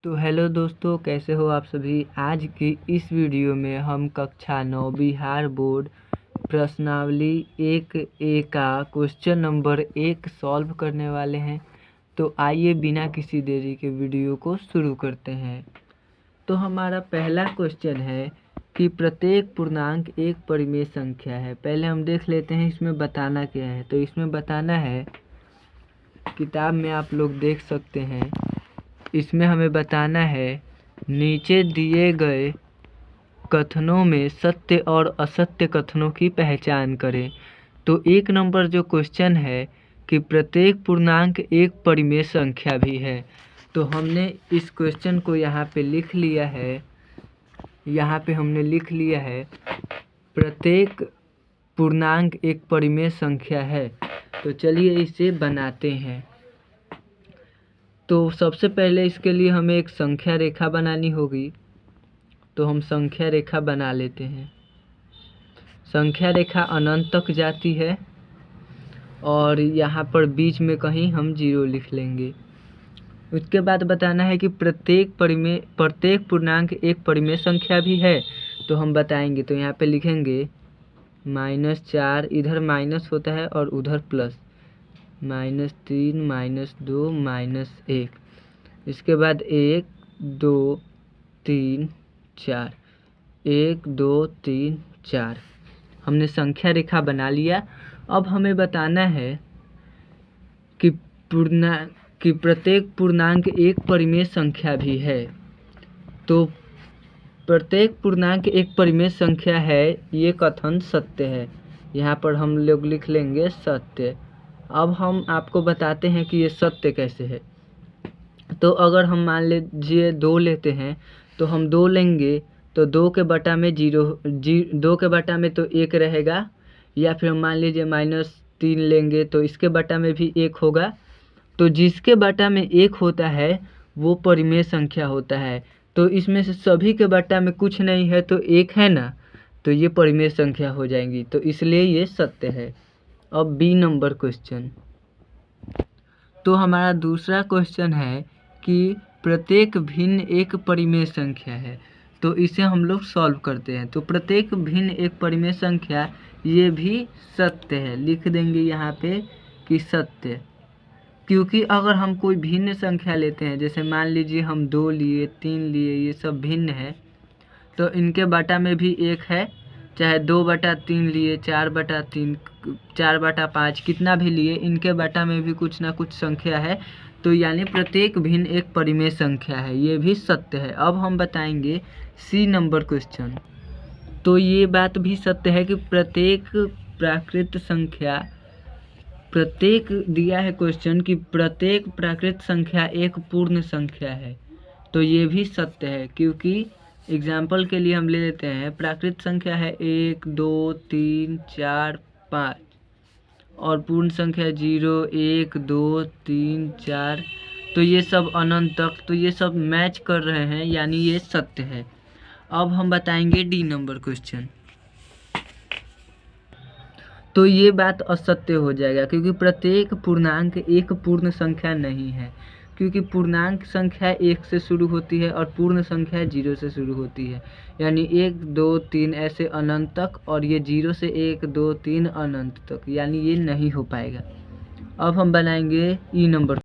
तो हेलो दोस्तों, कैसे हो आप सभी। आज की इस वीडियो में हम कक्षा 9 बिहार बोर्ड प्रश्नावली 1A का क्वेश्चन नंबर 1 सॉल्व करने वाले हैं। तो आइए बिना किसी देरी के वीडियो को शुरू करते हैं। तो हमारा पहला क्वेश्चन है कि प्रत्येक पूर्णांक एक परिमेय संख्या है। पहले हम देख लेते हैं इसमें बताना क्या है। तो इसमें बताना है, किताब में आप लोग देख सकते हैं, इसमें हमें बताना है नीचे दिए गए कथनों में सत्य और असत्य कथनों की पहचान करें। तो 1 नंबर जो क्वेश्चन है कि प्रत्येक पूर्णांक एक परिमेय संख्या भी है। तो हमने इस क्वेश्चन को यहाँ पे लिख लिया है। यहाँ पे हमने लिख लिया है प्रत्येक पूर्णांक एक परिमेय संख्या है। तो चलिए इसे बनाते हैं। तो सबसे पहले इसके लिए हमें एक संख्या रेखा बनानी होगी। तो हम संख्या रेखा बना लेते हैं। संख्या रेखा अनंत तक जाती है और यहाँ पर बीच में कहीं हम 0 लिख लेंगे। उसके बाद बताना है कि प्रत्येक पूर्णांक एक परिमेय संख्या भी है। तो हम बताएंगे, तो यहाँ पे लिखेंगे -4, इधर माइनस होता है और उधर प्लस, -3, -2, -1। इसके बाद 1 2 3 4, 1 2 3 4 हमने संख्या रेखा बना लिया। अब हमें बताना है कि प्रत्येक पूर्णांक एक परिमेय संख्या भी है। तो प्रत्येक पूर्णांक एक परिमेय संख्या है, ये कथन सत्य है। यहाँ पर हम लोग लिख लेंगे सत्य। अब हम आपको बताते हैं कि ये सत्य कैसे है। तो अगर हम मान लीजिए 2 लेते हैं, तो हम 2 लेंगे तो 2 के बटा में 2 के बटा में तो 1 रहेगा। या फिर हम मान लीजिए -3 लेंगे तो इसके बटा में भी 1 होगा। तो जिसके बटा में 1 होता है वो परिमेय संख्या होता है। तो इसमें से सभी के बटा में कुछ नहीं है तो 1 है ना, तो ये परिमेय संख्या हो जाएंगी। तो इसलिए ये सत्य है। अब बी नंबर क्वेश्चन। तो हमारा दूसरा क्वेश्चन है कि प्रत्येक भिन्न एक परिमेय संख्या है। तो इसे हम लोग सॉल्व करते हैं। तो प्रत्येक भिन्न एक परिमेय संख्या, ये भी सत्य है। लिख देंगे यहाँ पे कि सत्य, क्योंकि अगर हम कोई भिन्न संख्या लेते हैं, जैसे मान लीजिए हम 2 लिए, 3 लिए, ये सब भिन्न है, तो इनके बटा में भी 1 है। चाहे 2/3 लिए, 4/3, 4/5, कितना भी लिए, इनके बटा में भी कुछ ना कुछ संख्या है। तो यानी प्रत्येक भिन्न एक परिमेय संख्या है, ये भी सत्य है। अब हम बताएंगे सी नंबर क्वेश्चन। तो ये बात भी सत्य है कि प्रत्येक दिया है क्वेश्चन कि प्रत्येक प्राकृत संख्या एक पूर्ण संख्या है। तो ये भी सत्य है, क्योंकि एग्जाम्पल के लिए हम ले लेते हैं, प्राकृत संख्या है 1 2 3 4 5 और पूर्ण संख्या 0 1 2 3 4। तो ये सब अनंत तक, तो ये सब मैच कर रहे हैं, यानी ये सत्य है। अब हम बताएंगे डी नंबर क्वेश्चन। तो ये बात असत्य हो जाएगा, क्योंकि प्रत्येक पूर्णांक एक पूर्ण संख्या नहीं है। क्योंकि पूर्णांक संख्या 1 से शुरू होती है और पूर्ण संख्या 0 से शुरू होती है। यानी 1 2 3 ऐसे अनंत तक, और ये 0 से 1 2 3 अनंत तक, यानी ये नहीं हो पाएगा। अब हम बनाएंगे ई नंबर।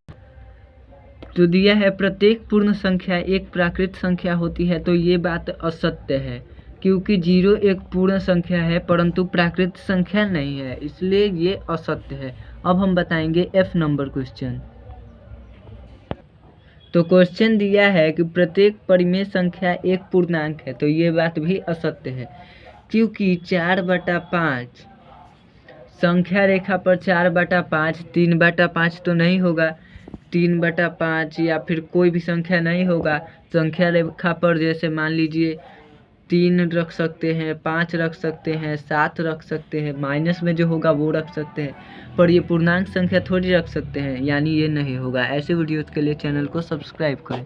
तो दिया है प्रत्येक पूर्ण संख्या एक प्राकृत संख्या होती है। तो ये बात असत्य है, क्योंकि 0 एक पूर्ण संख्या है परंतु प्राकृत संख्या नहीं है, इसलिए ये असत्य है। अब हम बताएंगे एफ नंबर क्वेश्चन। तो क्वेश्चन दिया है कि प्रत्येक परिमेय संख्या एक पूर्णांक है। तो ये बात भी असत्य है, क्योंकि 4/5 संख्या रेखा पर 4/5 3/5 तो नहीं होगा। 3/5 या फिर कोई भी संख्या नहीं होगा। संख्या रेखा पर जैसे मान लीजिए 3 रख सकते हैं, 5 रख सकते हैं, 7 रख सकते हैं, माइनस में जो होगा वो रख सकते हैं, पर ये पूर्णांक संख्या थोड़ी रख सकते हैं, यानी ये नहीं होगा। ऐसे वीडियोज़ के लिए चैनल को सब्सक्राइब करें।